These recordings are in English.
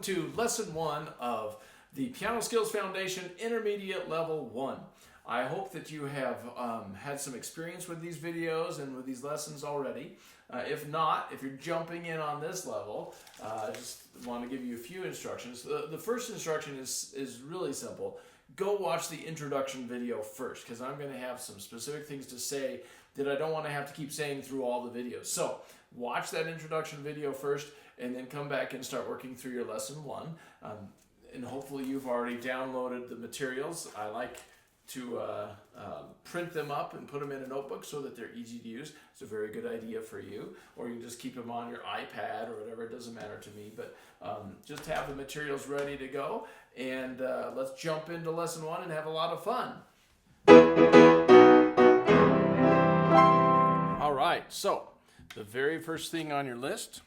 to lesson 1 of the Piano Skills Foundation Intermediate Level 1. I hope that you have had some experience with these videos and with these lessons already. If not, if you're jumping in on this level, I just want to give you a few instructions. The first instruction is really simple. Go watch the introduction video first, because I'm going to have some specific things to say that I don't want to have to keep saying through all the videos. So watch that introduction video first, and then come back and start working through your lesson 1. And hopefully you've already downloaded the materials. I like to print them up and put them in a notebook so that they're easy to use. It's a very good idea for you. Or you can just keep them on your iPad or whatever. It doesn't matter to me. But just have the materials ready to go. And let's jump into lesson 1 and have a lot of fun. All right, so the very first thing on your list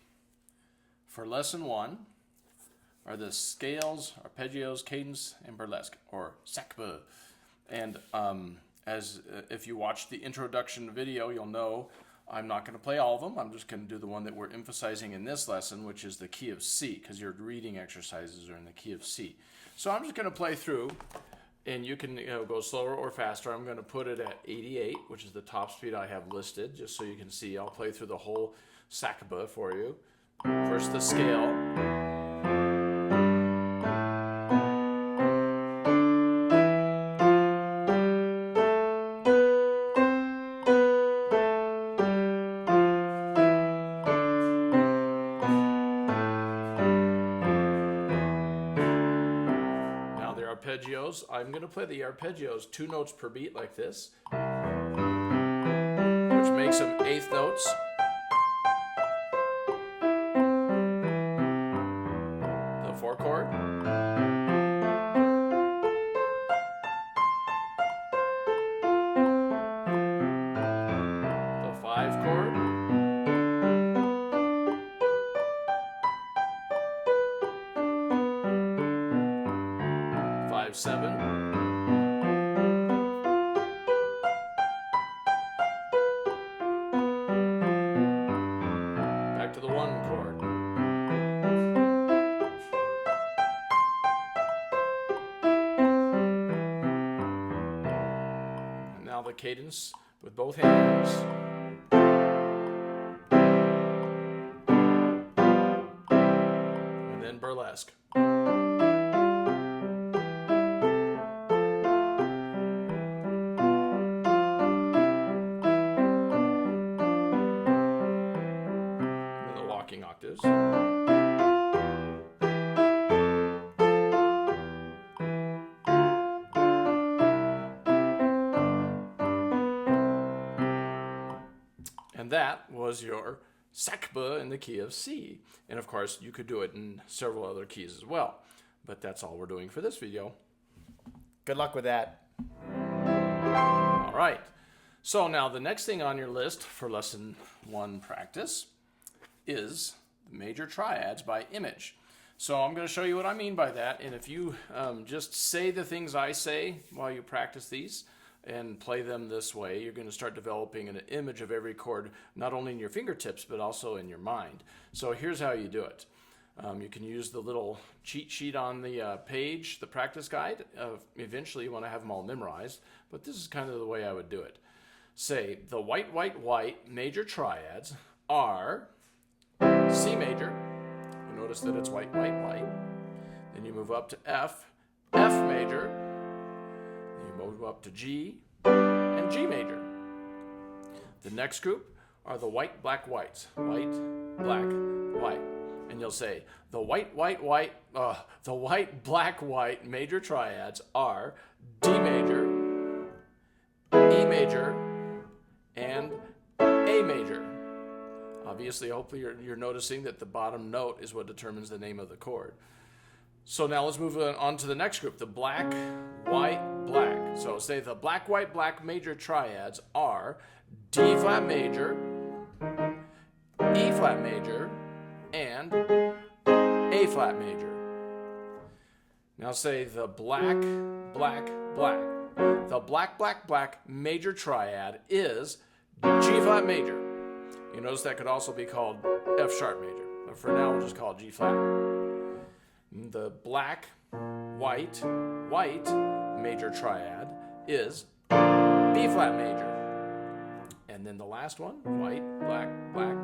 for lesson 1 are the scales, arpeggios, cadence, and burlesque, or sacbe. And if you watch the introduction video, you'll know I'm not going to play all of them. I'm just going to do the one that we're emphasizing in this lesson, which is the key of C, because your reading exercises are in the key of C. So I'm just going to play through, and you can go slower or faster. I'm going to put it at 88, which is the top speed I have listed, just so you can see. I'll play through the whole sacbe for you. First the scale. Arpeggios. I'm going to play the arpeggios 2 notes per beat like this, which makes them 1/8 notes. The 4 chord. The 5 chord. Seven. Back to the 1 chord. And now the cadence with both hands. And then burlesque. Octaves. And that was your sacbe in the key of C. And of course, you could do it in several other keys as well. But that's all we're doing for this video. Good luck with that. All right. So now the next thing on your list for lesson 1 practice is the major triads by image. So I'm going to show you what I mean by that, and if you just say the things I say while you practice these and play them this way, you're going to start developing an image of every chord, not only in your fingertips but also in your mind. So here's how you do it. You can use the little cheat sheet on the page, the practice guide. Eventually you want to have them all memorized, but this is kind of the way I would do it. Say the white, white, white major triads are C major. You notice that it's white, white, white. Then you move up to F, F major. Then you move up to G and G major. The next group are the white, black, whites. White, black, white. And you'll say the white, white, white, the white, black, white major triads are D major, E major, and A major. Obviously, hopefully you're noticing that the bottom note is what determines the name of the chord. So now let's move on to the next group, the black, white, black. So say the black, white, black major triads are D flat major, E flat major, and A flat major. Now say the black, black, black. The black, black, black major triad is G flat major. You notice that could also be called F sharp major, but for now we'll just call it G flat. And the black, white, white major triad is B flat major. And then the last one, white, black, black.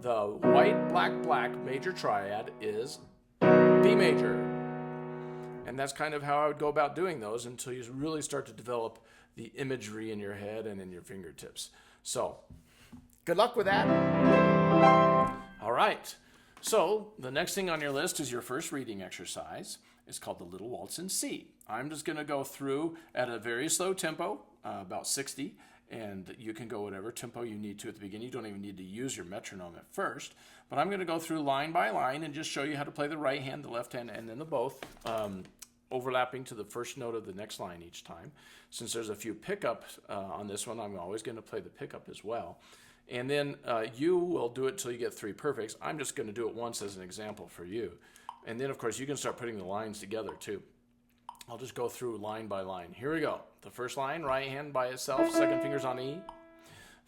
The white, black, black major triad is B major. And that's kind of how I would go about doing those until you really start to develop the imagery in your head and in your fingertips. So, good luck with that. All right. So, the next thing on your list is your first reading exercise. It's called the Little Waltz in C. I'm just going to go through at a very slow tempo, about 60, and you can go whatever tempo you need to at the beginning. You don't even need to use your metronome at first. But I'm going to go through line by line and just show you how to play the right hand, the left hand, and then the both, overlapping to the first note of the next line each time. Since there's a few pickups on this one, I'm always going to play the pickup as well. And then you will do it till you get 3 perfects. I'm just going to do it once as an example for you. And then, of course, you can start putting the lines together, too. I'll just go through line by line. Here we go. The first line, right hand by itself, second finger's on E.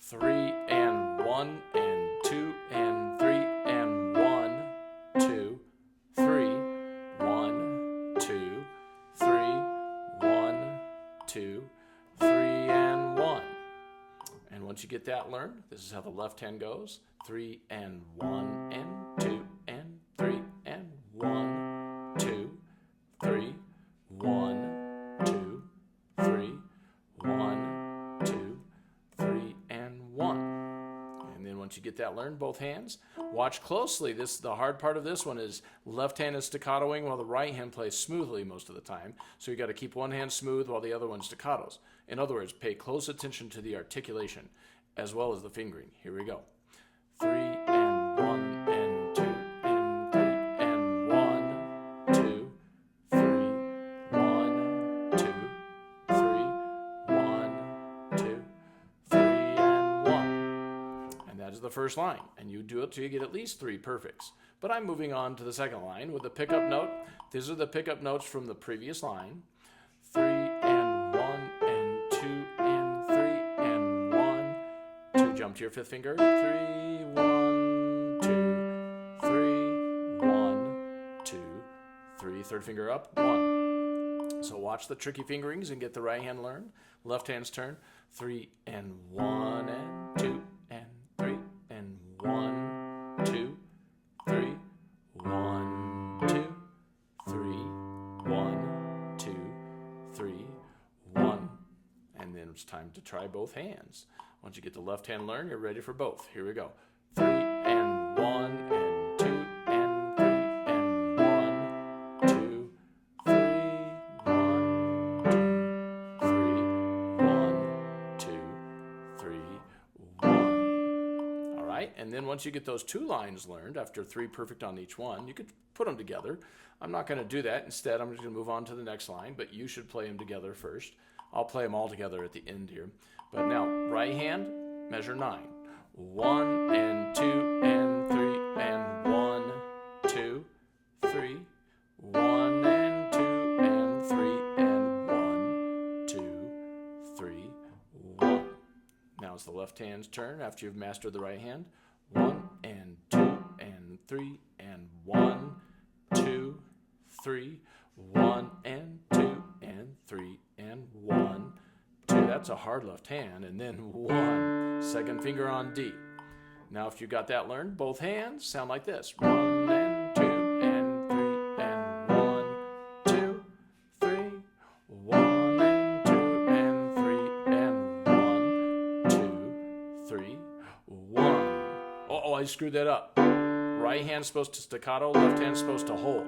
3 and 1 and 2 and 3 and 1, 2, 3, 1, 2, 3, 1, 2, 3, and 1. And once you get that learned, this is how the left hand goes. 3 and 1 and 2 and 3 and 1, 2, 3, 1, 2, 3, 1, 2, 3, and 1. And then once you get that learned, both hands, watch closely. The hard part of this one is left hand is staccatoing while the right hand plays smoothly most of the time. So you got to keep one hand smooth while the other one staccatos. In other words, pay close attention to the articulation as well as the fingering. Here we go. 3 and 1 and 2 and 3 and 1, 2, 3, 1, 2, 3, 1, 2, 3, and 1. And that is the first line. And you do it till you get at least 3 perfects. But I'm moving on to the second line with the pickup note. These are the pickup notes from the previous line. 3 and 1 and 2 and 3 and 1, 2, jump to your 5th finger. 3, 1, 2, 3, 1, 2, 3, third finger up, 1. So watch the tricky fingerings and get the right hand learned. Left hand's turn. 3 and 1 and 2 and 3 and 1, 2, 3, 1, 2, 3, 1, 2, 3, 1. And then it's time to try both hands. Once you get the left hand learned, you're ready for both. Here we go. 3 and 1 and 2 and 3 and 1, 2, 3, 1, 2, 3, 1, 2, 3, 1. All right, and then once you get those 2 lines learned, after 3 perfect on each one, you could put them together. I'm not going to do that. Instead, I'm just going to move on to the next line, but you should play them together first. I'll play them all together at the end here. But now, right hand, measure 9. 1 and 2 and 3 and 1, 2, 3, 1 and 2 and 3 and 1, 2, 3, 1. Now it's the left hand's turn after you've mastered the right hand. 1 and 2 and 3 and 1, 2, 3, 1 and 2 and 3 and 1, 2. That's a hard left hand. And then 1. Second finger on D. Now if you got that learned, both hands sound like this. 1 and 2 and 3 and 1, 2, 3, 1 and 2 and 3 and 1, 2, 3, 1. Oh, I screwed that up. Right hand's supposed to staccato, left hand's supposed to hold.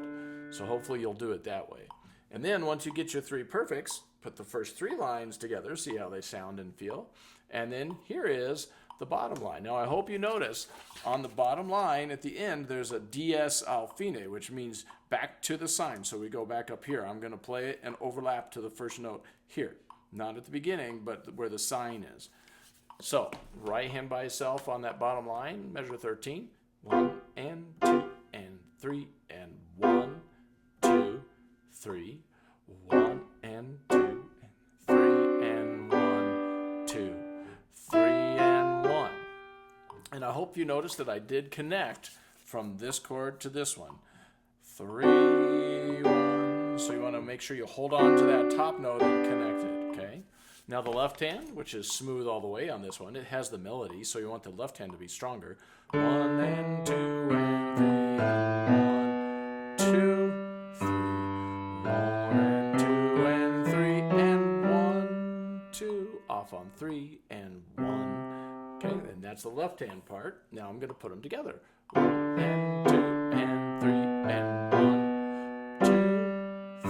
So hopefully you'll do it that way. And then once you get your 3 perfects, put the first 3 lines together, see how they sound and feel. And then here is the bottom line. Now I hope you notice on the bottom line at the end there's a dies al fine, which means back to the sign. So we go back up here. I'm going to play it and overlap to the first note here. Not at the beginning, but where the sign is. So right hand by itself on that bottom line, measure 13. 1 and 2 and 3 and 1, 2, 3, 1 and 2 and 3 and 1, 2, 3 and 1. And I hope you noticed that I did connect from this chord to this one. 3, 1. So you want to make sure you hold on to that top note and connect it, okay? Now the left hand, which is smooth all the way on this one, it has the melody, so you want the left hand to be stronger. 1 and 2 and 3 and 1, 2, 3. 1 and 2 and 3 and 1, 2. Off on 3 and 1. Okay, and that's the left hand part. Now I'm going to put them together. 1 and 2 and 3 and 1, 2, 3.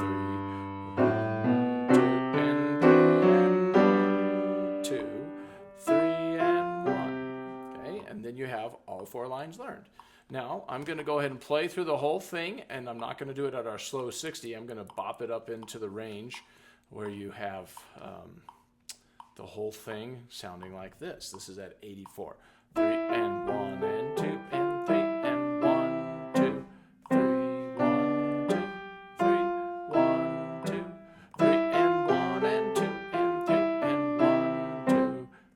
1, 2 and 3 and 1, 2, 3 and 1. Okay, and then you have all 4 lines learned. Now I'm going to go ahead and play through the whole thing, and I'm not going to do it at our slow 60. I'm going to bop it up into the range where you have the whole thing sounding like this. This is at 84. 3 and 1 and 2 and 3 and 1, 2, 3, 1, 2, 3, 1, 2, 3 and 1 and 2 and 3 and 1, 2, 3,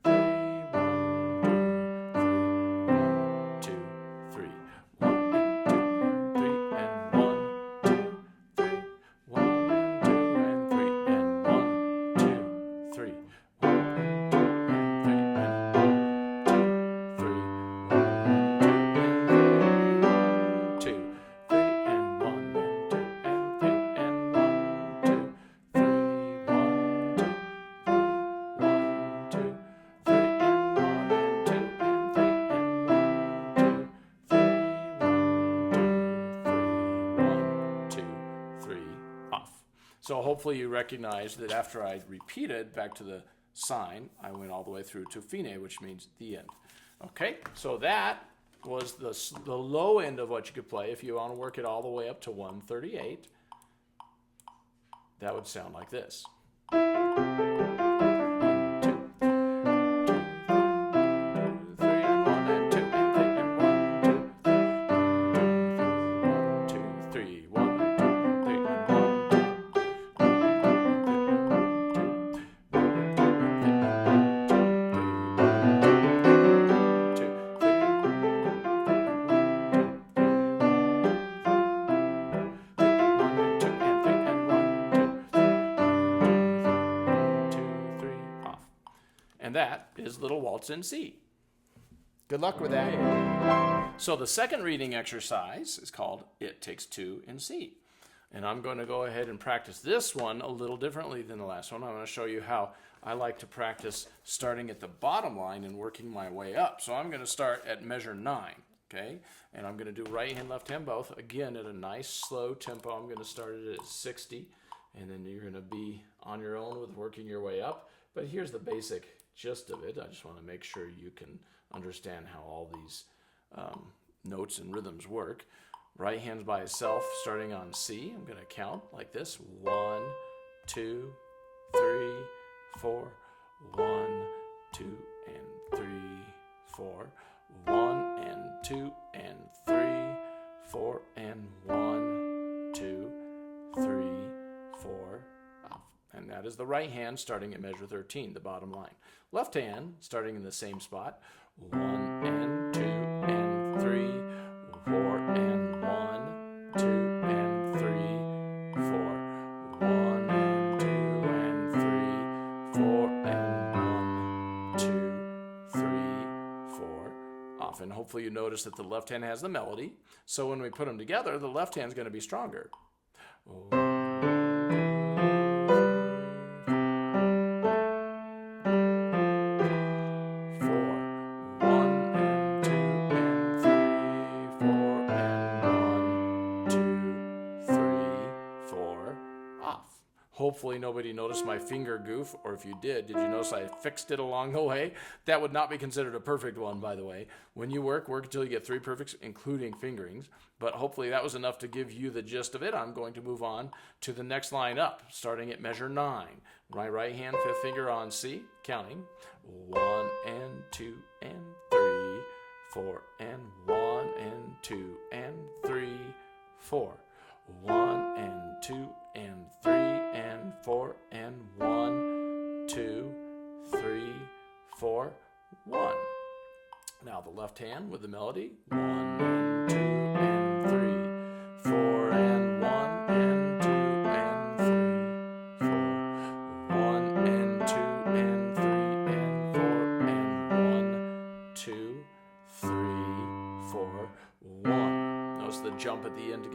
1, 2, 3, 1, 2, 3, 1 and 2 and 3 and 1, 2, 3, 1 and 2 and 3 and 1, 2, 3. 3. So hopefully you recognize that after I repeated back to the sign, I went all the way through to fine, which means the end. Okay, so that was the low end of what you could play. If you want to work it all the way up to 138, that would sound like this. 1, 2, 3 and 1 and 2 and 3 and 1, 2, 3, 1 and 2 and 3 and 1. And that is Little Waltz in C. Good luck with that. So the second reading exercise is called It Takes Two in C. And I'm going to go ahead and practice this one a little differently than the last one. I'm going to show you how I like to practice starting at the bottom line and working my way up. So I'm going to start at measure 9, okay? And I'm going to do right hand, left hand both, again at a nice slow tempo. I'm going to start it at 60, and then you're going to be on your own with working your way up. But here's the basic gist of it. I just want to make sure you can understand how all these notes and rhythms work. Right hand's by itself, starting on C. I'm going to count like this. 1, 2, 3, 4. 1, 2, and 3, 4. 1 and 2 and 3, 4 and 1, 2, 3, 4. And that is the right hand starting at measure 13, the bottom line. Left hand starting in the same spot. 1 and 2 and 3, 4 and 1, 2 and 3, 4. 1 and 2 and 3, 4 and 1, 2, 3, 4. Off. And hopefully you notice that the left hand has the melody. So when we put them together, the left hand's going to be stronger. 4. Off. Hopefully nobody noticed my finger goof, or if you did you notice I fixed it along the way? That would not be considered a perfect one, by the way. When you work until you get 3 perfects, including fingerings. But hopefully that was enough to give you the gist of it. I'm going to move on to the next line up, starting at measure 9. My right hand, 5th finger on C, counting. 1 and 2 and 3, 4 and 1 and 2 and 3, 4. 1 and 2 and 3 and 4 and 1, 2, 3, 4, 1. Now the left hand with the melody. 1 and 2 and 3, 4 and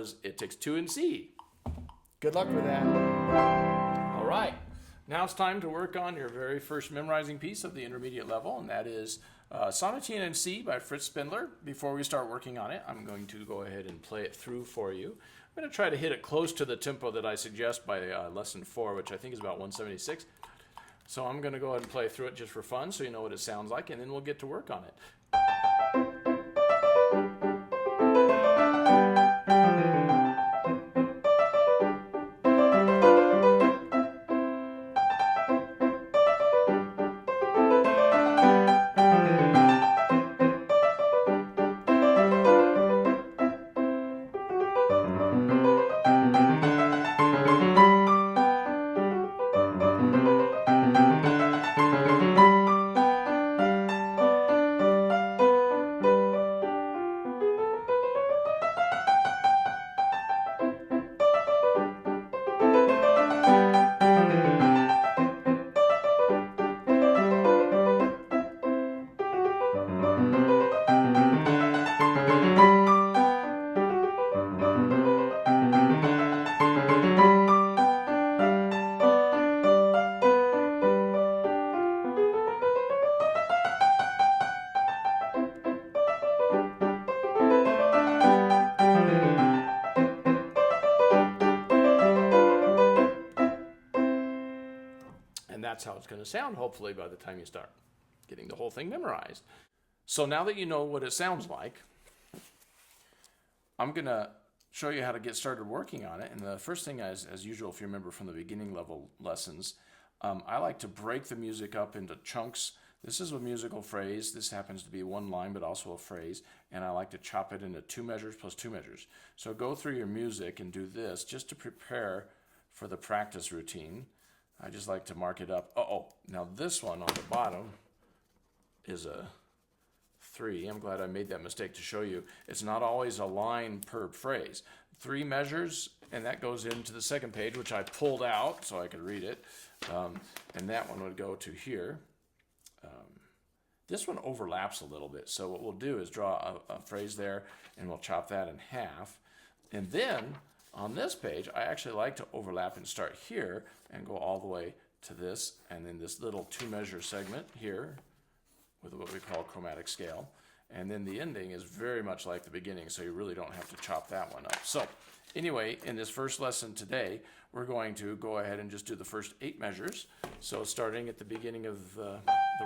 is it takes 2 in C. Good luck with that. All right. Now it's time to work on your very first memorizing piece of the intermediate level, and that is Sonatine in C by Fritz Spindler. Before we start working on it, I'm going to go ahead and play it through for you. I'm going to try to hit it close to the tempo that I suggest by lesson 4, which I think is about 176. So I'm going to go ahead and play through it just for fun so you know what it sounds like, and then we'll get to work on it. And that's how it's going to sound, hopefully, by the time you start getting the whole thing memorized. So now that you know what it sounds like, I'm going to show you how to get started working on it. And the first thing, as usual, if you remember from the beginning level lessons, I like to break the music up into chunks. This is a musical phrase. This happens to be one line, but also a phrase. And I like to chop it into 2 measures plus 2 measures. So go through your music and do this just to prepare for the practice routine. I just like to mark it up. Now this one on the bottom is a 3. I'm glad I made that mistake to show you. It's not always a line per phrase. 3 measures, and that goes into the second page, which I pulled out so I could read it. And that one would go to here. This one overlaps a little bit. So what we'll do is draw a phrase there, and we'll chop that in half. And then on this page, I actually like to overlap and start here and go all the way to this, and then this little 2-measure segment here with what we call chromatic scale. And then the ending is very much like the beginning, so you really don't have to chop that one up. So anyway, in this first lesson today, we're going to go ahead and just do the first 8 measures. So starting at the beginning of the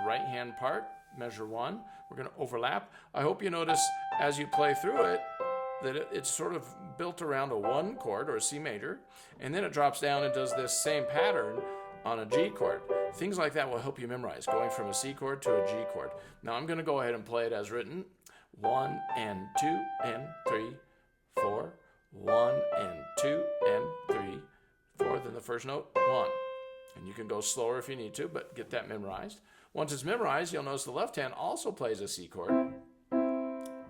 right-hand part, measure 1, we're going to overlap. I hope you notice as you play through it, that it's sort of built around a 1 chord or a C major, and then it drops down and does this same pattern on a G chord. Things like that will help you memorize, going from a C chord to a G chord. Now I'm going to go ahead and play it as written. 1 and 2 and 3, 4. 1 and 2 and 3, 4. Then the first note, 1. And you can go slower if you need to, but get that memorized. Once it's memorized, you'll notice the left hand also plays a C chord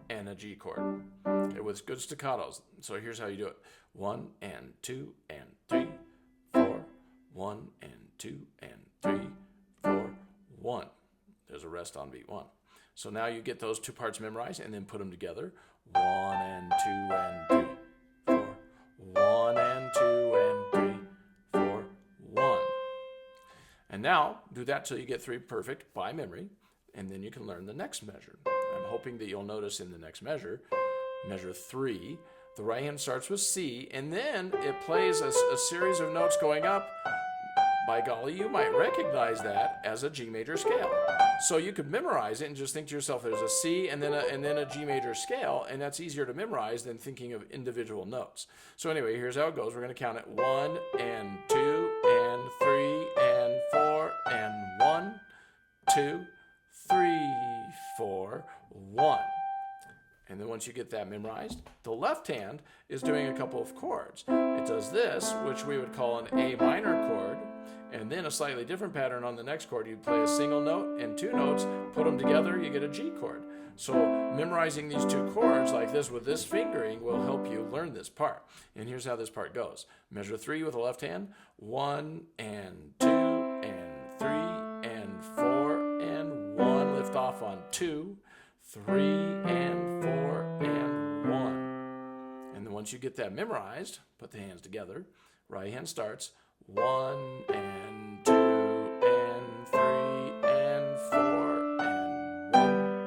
and a G chord, okay, with good staccatos. So here's how you do it. 1 and 2 and 3, 4. 1 and 2 and 3, 4, 1. There's a rest on beat 1. So now you get those 2 parts memorized and then put them together. 1 and 2 and 3, 4. 1 and 2 and 3, 4, 1. And now do that till you get 3 perfect by memory, and then you can learn the next measure. I'm hoping that you'll notice in the next measure, measure 3, the right hand starts with C, and then it plays a series of notes going up. By golly, you might recognize that as a G major scale. So you could memorize it and just think to yourself, there's a C and then a G major scale, and that's easier to memorize than thinking of individual notes. So anyway, here's how it goes. We're going to count it 1 and 2 and 3 and 4 and 1, 2, 3, 4, 1. And then once you get that memorized, the left hand is doing a couple of chords. It does this, which we would call an A minor chord, and then a slightly different pattern on the next chord. You'd play a single note and 2 notes, put them together, you get a G chord. So memorizing these 2 chords like this with this fingering will help you learn this part. And here's how this part goes. Measure 3 with the left hand. 1 and 2 and 3 and 4 and 1. Lift off on 2, 3 and 4 and 1. And then once once you get that memorized, put the hands together. Right hand starts 1 and 2 and 3 and 4 and 1,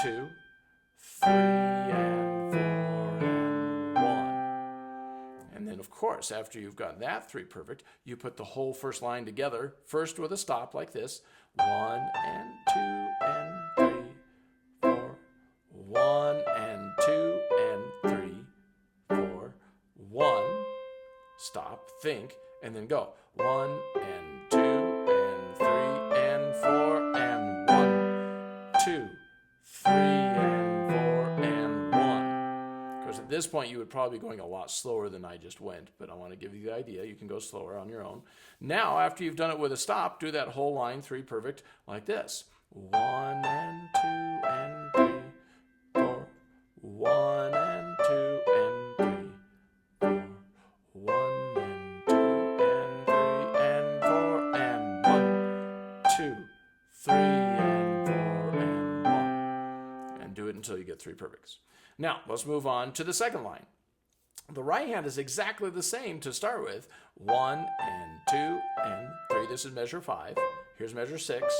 2, 3 and 4 and 1. And then, of course, after you've got that 3 perfect, you put the whole first line together, first with a stop like this. 1 and 2 and 3, 4, 1 and 2 and 3, 4, 1, stop, think, and then go. 1 and 2 and 3 and 4 and 1, 2, 3 and 4 and 1. Because at this point you would probably be going a lot slower than I just went, but I want to give you the idea. You can go slower on your own. Now, after you've done it with a stop, do that whole line 3 perfect like this. 1 and 2 and 3, 4, 1 and 2 and 3, 4, 1 and 2 and 3 and 4 and 1, 2, 3 and 4 and 1. And do it until you get 3 perfects. Now, let's move on to the second line. The right hand is exactly the same to start with. 1 and 2 and 3. This is measure 5. Here's measure 6.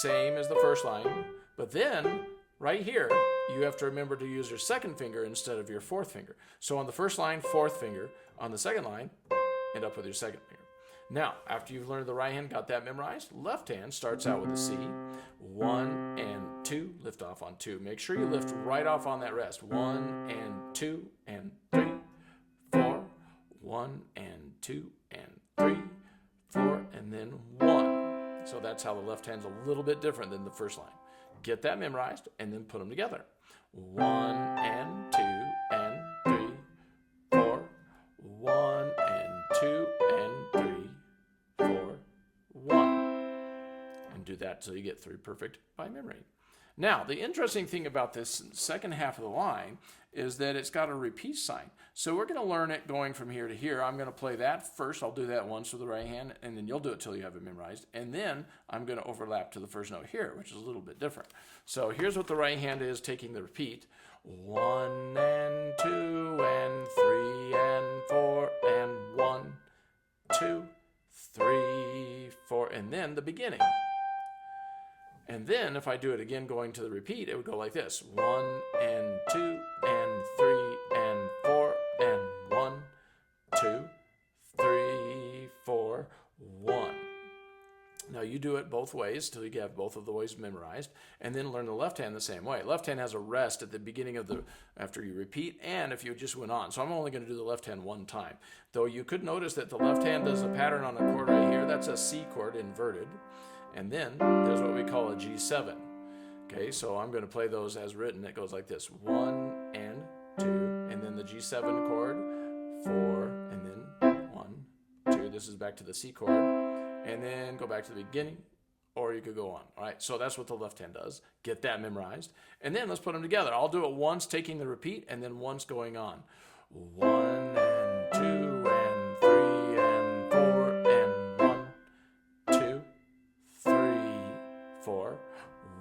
Same as the first line. But then, right here, you have to remember to use your second finger instead of your fourth finger. So on the first line, fourth finger. On the second line, end up with your second finger. Now, after you've learned the right hand, got that memorized, left hand starts out with a C. 1 and 2, lift off on 2. Make sure you lift right off on that rest. 1 and 2 and 3, 4, 1 and 2 and 3, 4, and then 1. So that's how the left hand's a little bit different than the first line. Get that memorized and then put them together. 1 and 2 and 3, 4, 1 and 2 and 3, 4, 1. And do that till you get 3 perfect by memory. Now, the interesting thing about this second half of the line is that it's got a repeat sign. So we're going to learn it going from here to here. I'm going to play that first. I'll do that once with the right hand, and then you'll do it till you have it memorized. And then I'm going to overlap to the first note here, which is a little bit different. So here's what the right hand is taking the repeat. 1 and 2 and 3 and 4 and 1, 2, 3, 4, and then the beginning. And then if I do it again going to the repeat, it would go like this. 1 and 2 and 3 and 4 and 1, 2, 3, 4, 1. Now you do it both ways till you have both of the ways memorized, and then learn the left hand the same way. Left hand has a rest at the beginning of after you repeat, and if you just went on. So I'm only going to do the left hand one time. Though you could notice that the left hand does a pattern on a chord right here. That's a C chord inverted. And then there's what we call a G7. Okay, so I'm going to play those as written. It goes like this. 1 and 2, and then the G7 chord, 4, and then 1, 2. This is back to the C chord, and then go back to the beginning, or you could go on. All right, so that's what the left hand does. Get that memorized. And then let's put them together. I'll do it once taking the repeat, and then once going on. 1 and 2 and 3 and 4 and 1, 2, 3, 4,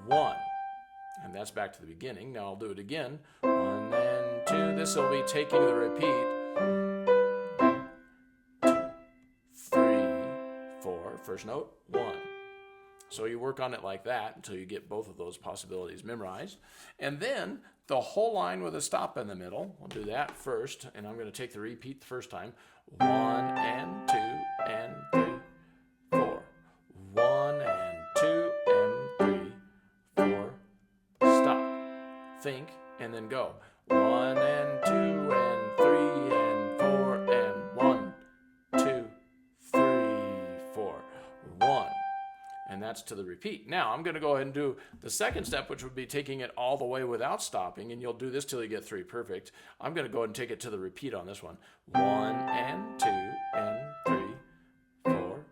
1. And that's back to the beginning. Now I'll do it again. 1 and 2. This will be taking the repeat. 3, 4. First note, 1. So you work on it like that until you get both of those possibilities memorized. And then the whole line with a stop in the middle. We'll do that first. And I'm going to take the repeat the first time. 1 and 2 and 3, 4. 1 and 2 and 3, 4. Stop. Think and then go. 1 and 2 and 3 and 4 and 1, 2, 3, 4, 1. And that's to the repeat. Now I'm going to go ahead and do the second step, which would be taking it all the way without stopping, and you'll do this till you get 3 perfect. I'm going to go ahead and take it to the repeat on this one. 1 and 2 and 3, 4,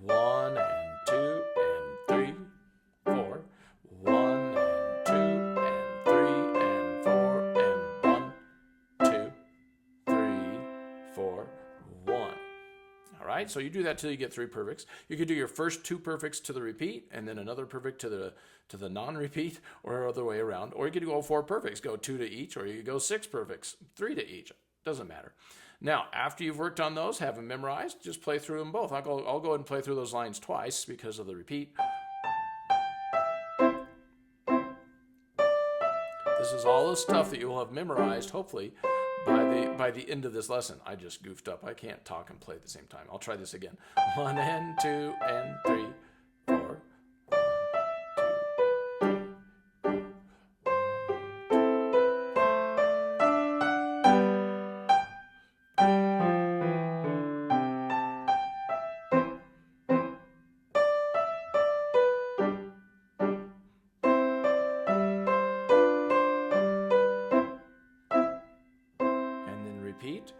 1 and 2 and 3, 4, 1 and 2 and 3 and 4 and 1, 2, 3, 4, 1. All right, so you do that till you get 3 perfects. You could do your first 2 perfects to the repeat, and then another perfect to the non-repeat, or other way around. Or you could go 4 perfects, go 2 to each, or you could go 6 perfects, 3 to each. Doesn't matter. Now, after you've worked on those, have them memorized, just play through them both. I'll go ahead and play through those lines twice because of the repeat. This is all the stuff that you'll have memorized, hopefully, by the end of this lesson. I just goofed up. I can't talk and play at the same time. I'll try this again. 1 and 2 and 3, 4. Repeat.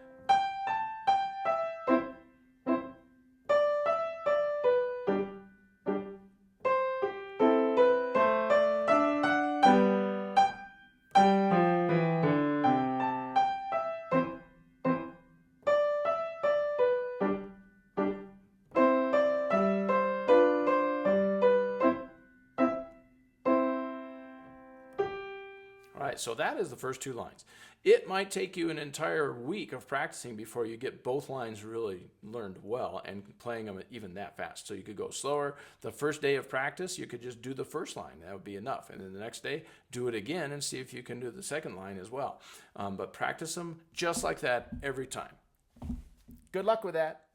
All right, so that is the first 2 lines. It might take you an entire week of practicing before you get both lines really learned well and playing them even that fast. So you could go slower. The first day of practice, you could just do the first line. That would be enough. And then the next day, do it again and see if you can do the second line as well. But practice them just like that every time. Good luck with that.